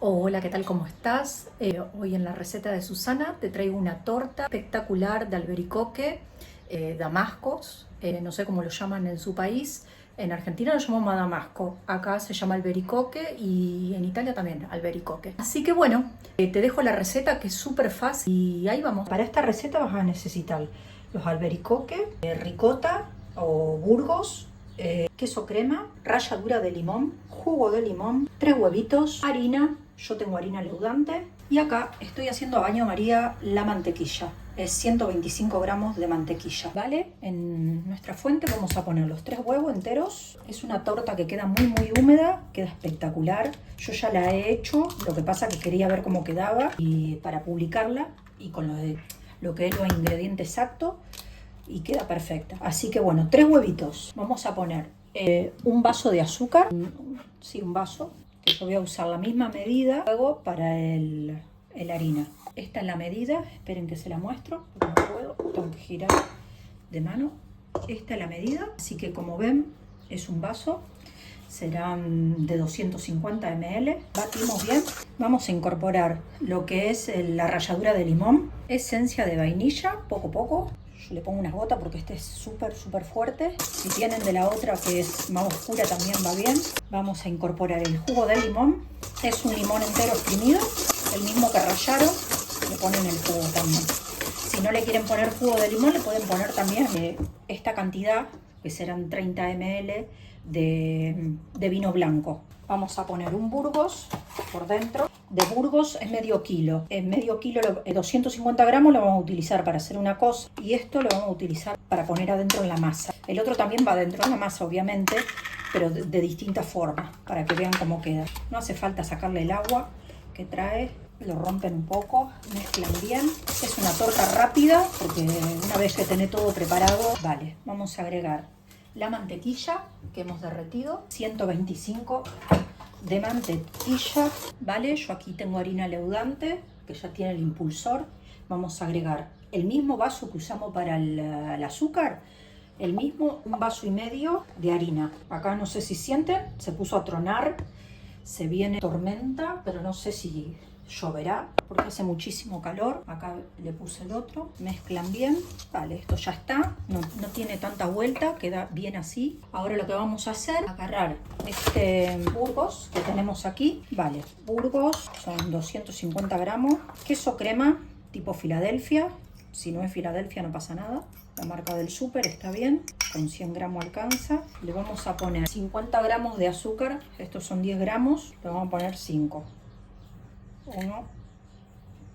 Hola, ¿qué tal? ¿Cómo estás? Hoy en la receta de Susana te traigo una torta espectacular de albericoque, damascos, no sé cómo lo llaman en su país. En Argentina lo llamamos damasco, acá se llama albericoque y en Italia también albericoque. Así que bueno, te dejo la receta que es súper fácil y ahí vamos. Para esta receta vas a necesitar los albericoques, ricota o Burgos, queso crema, ralladura de limón, jugo de limón, 3 huevitos, harina, yo tengo harina leudante y acá estoy haciendo a baño María la mantequilla. Es 125 gramos de mantequilla, ¿vale? En nuestra fuente vamos a poner los 3 huevos enteros. Es una torta que queda muy húmeda, queda espectacular. Yo ya la he hecho, lo que pasa que quería ver cómo quedaba y para publicarla y con lo que es los ingredientes exactos y queda perfecta. Así que bueno, 3 huevitos. Vamos a poner un vaso de azúcar, sí, un vaso, que yo voy a usar la misma medida luego para el harina. Esta es la medida, esperen que se la muestro, porque no puedo, tengo que girar de mano. Esta es la medida, así que como ven, es un vaso, serán de 250 ml. Batimos bien, vamos a incorporar lo que es la ralladura de limón, esencia de vainilla, poco a poco. Yo le pongo unas gotas porque este es súper fuerte. Si tienen de la otra que es más oscura también va bien. Vamos a incorporar el jugo de limón. Es un limón entero exprimido, el mismo que rallaron. Le ponen el jugo también. Si no le quieren poner jugo de limón, le pueden poner también esta cantidad, que serán 30 ml de vino blanco. Vamos a poner un Burgos por dentro. De Burgos es medio kilo. En medio kilo, 250 gramos lo vamos a utilizar para hacer una cosa y esto lo vamos a utilizar para poner adentro en la masa. El otro también va dentro de la masa, obviamente, pero de distintas formas, para que vean cómo queda. No hace falta sacarle el agua que trae. Lo rompen un poco, mezclan bien. Es una torta rápida porque una vez que tenés todo preparado, vale. Vamos a agregar la mantequilla que hemos derretido, 125 de mantequilla, vale. Yo aquí tengo harina leudante que ya tiene el impulsor. Vamos a agregar el mismo vaso que usamos para el azúcar, el mismo, un vaso y medio de harina. Acá no sé si sienten, se puso a tronar, se viene tormenta, pero no sé si lloverá porque hace muchísimo calor. Acá le puse el otro, mezclan bien, vale, esto ya está, no tiene tanta vuelta, queda bien así. Ahora lo que vamos a hacer, agarrar este Burgos que tenemos aquí, vale, Burgos son 250 gramos, queso crema tipo Filadelfia, si no es Filadelfia no pasa nada, la marca del súper está bien, con 100 gramos alcanza. Le vamos a poner 50 gramos de azúcar, estos son 10 gramos, le vamos a poner 5. 1,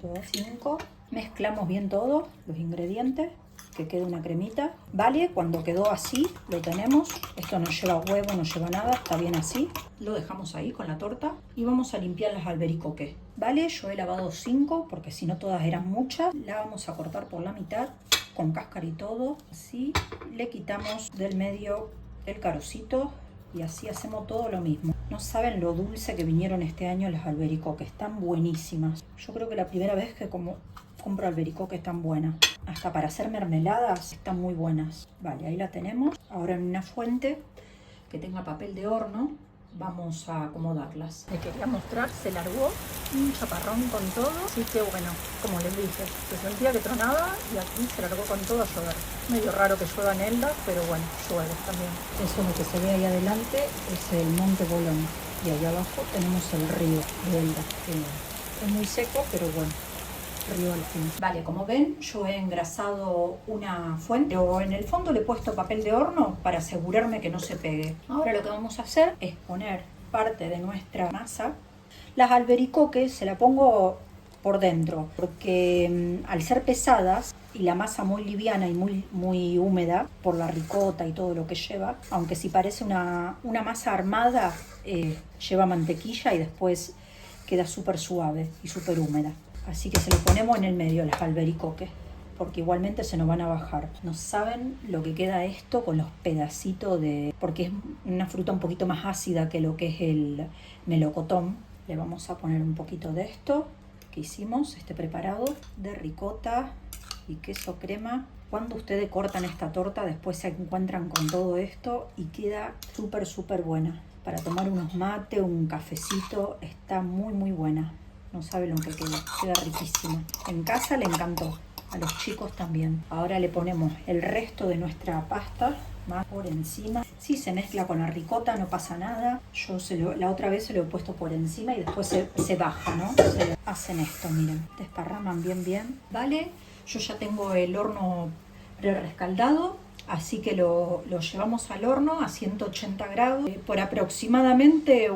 2, 5. Mezclamos bien todos los ingredientes, que quede una cremita. Vale, cuando quedó así, lo tenemos. Esto no lleva huevo, no lleva nada, está bien así. Lo dejamos ahí con la torta y vamos a limpiar las albericoques. Vale, yo he lavado 5 porque si no todas eran muchas. La vamos a cortar por la mitad, con cáscara y todo. Así le quitamos del medio el carocito. Y así hacemos todo lo mismo. No saben lo dulce que vinieron este año las albericoques, están buenísimas. Yo creo que la primera vez que compro albericoques están buenas. Hasta para hacer mermeladas están muy buenas. Vale, ahí la tenemos. Ahora en una fuente que tenga papel de horno vamos a acomodarlas. Les quería mostrar, se largó un chaparrón con todo, así que bueno, como les dije, se sentía que tronaba y aquí se largó con todo a llover. Medio raro que llueva en Elda, pero bueno, llueve también. Eso lo que se ve ahí adelante es el Monte Bolón y allá abajo tenemos el río de Elda, que es muy seco, pero bueno, río al fin. Vale, como ven, yo he engrasado una fuente, o en el fondo le he puesto papel de horno para asegurarme que no se pegue. Ahora lo que vamos a hacer es poner parte de nuestra masa. Las albericoques se la pongo por dentro, porque al ser pesadas y la masa muy liviana y muy húmeda por la ricota y todo lo que lleva, aunque si parece una masa armada, lleva mantequilla y después queda súper suave y súper húmeda. Así que se lo ponemos en el medio, las albericoques, porque igualmente se nos van a bajar. No saben lo que queda esto con los pedacitos de... porque es una fruta un poquito más ácida que lo que es el melocotón. Le vamos a poner un poquito de esto que hicimos, este preparado de ricota y queso crema. Cuando ustedes cortan esta torta, después se encuentran con todo esto y queda súper buena. para tomar unos mate, un cafecito. Está muy muy buena. No sabe lo que queda riquísima. En casa le encantó, a los chicos también. Ahora le ponemos el resto de nuestra pasta más por encima. Si se mezcla con la ricota no pasa nada. Yo la otra vez se lo he puesto por encima y después se baja, ¿no? Hacen esto, miren, desparraman bien. Vale, yo ya tengo el horno pre-rescaldado, así que lo llevamos al horno a 180 grados por aproximadamente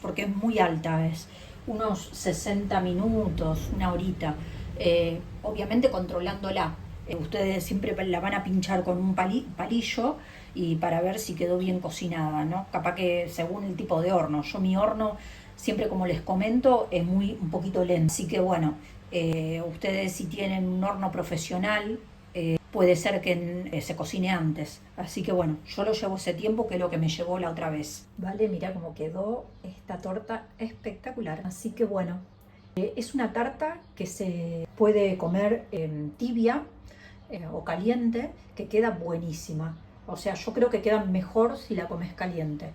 porque es muy alta, unos 60 minutos, una horita, obviamente controlándola. Ustedes siempre la van a pinchar con un palillo y para ver si quedó bien cocinada, ¿no? Capaz que según el tipo de horno. Mi horno, siempre como les comento, es un poquito lento. Así que bueno, ustedes si tienen un horno profesional, puede ser que se cocine antes. Así que bueno, yo lo llevo ese tiempo que es lo que me llevó la otra vez. Vale, mira cómo quedó esta torta espectacular. Así que bueno, es una tarta que se puede comer tibia o caliente, que queda buenísima. O sea, yo creo que queda mejor si la comes caliente.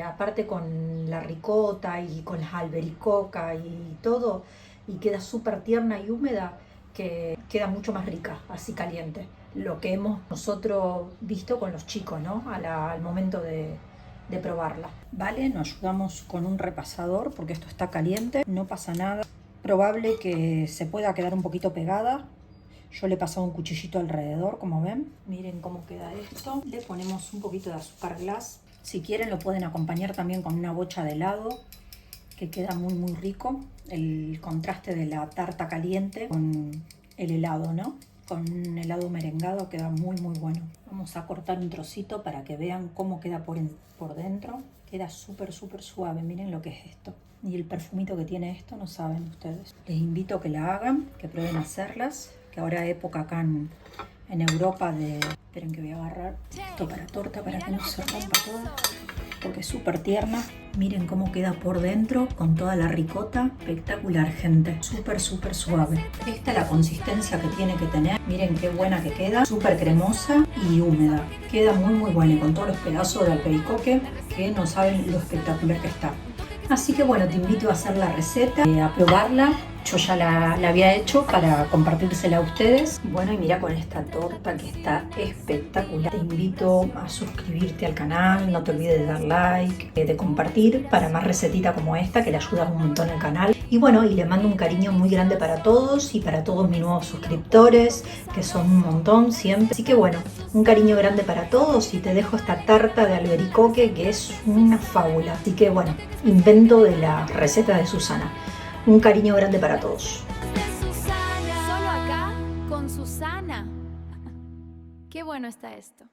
Aparte con la ricota y con las albericoca y todo, y queda súper tierna y húmeda, que queda mucho más rica así caliente. Lo que hemos nosotros visto con los chicos, ¿no? Al momento de probarla. Vale, nos ayudamos con un repasador porque esto está caliente, no pasa nada. Probable que se pueda quedar un poquito pegada. Yo le he pasado un cuchillito alrededor, como ven. Miren cómo queda esto. Le ponemos un poquito de azúcar glass. Si quieren lo pueden acompañar también con una bocha de helado, que queda muy muy rico. El contraste de la tarta caliente con el helado, ¿no? Con un helado merengado queda muy muy bueno. Vamos a cortar un trocito para que vean cómo queda por dentro. Queda súper súper suave. Miren lo que es esto. Y el perfumito que tiene esto no saben ustedes. Les invito a que la hagan, que prueben a hacerlas. Que ahora época acá en Europa de... Esperen que voy a agarrar esto para torta para que no se rompa todo, porque es súper tierna. Miren cómo queda por dentro con toda la ricota. Espectacular, gente. Súper súper suave. Esta es la consistencia que tiene que tener. Miren qué buena que queda. Súper cremosa y húmeda. Queda muy muy buena y con todos los pedazos de albericoque que no saben lo espectacular que está. Así que bueno, te invito a hacer la receta, a probarla. Yo ya la había hecho para compartírsela a ustedes. Bueno, y mira con esta torta que está espectacular. Te invito a suscribirte al canal, no te olvides de dar like, de compartir para más recetitas como esta que le ayudan un montón al canal. Y bueno, y le mando un cariño muy grande para todos y para todos mis nuevos suscriptores, que son un montón siempre. Así que bueno, un cariño grande para todos y te dejo esta tarta de albericoque que es una fábula. Así que bueno, invento de la receta de Susana. Un cariño grande para todos. Solo acá con Susana. Qué bueno está esto.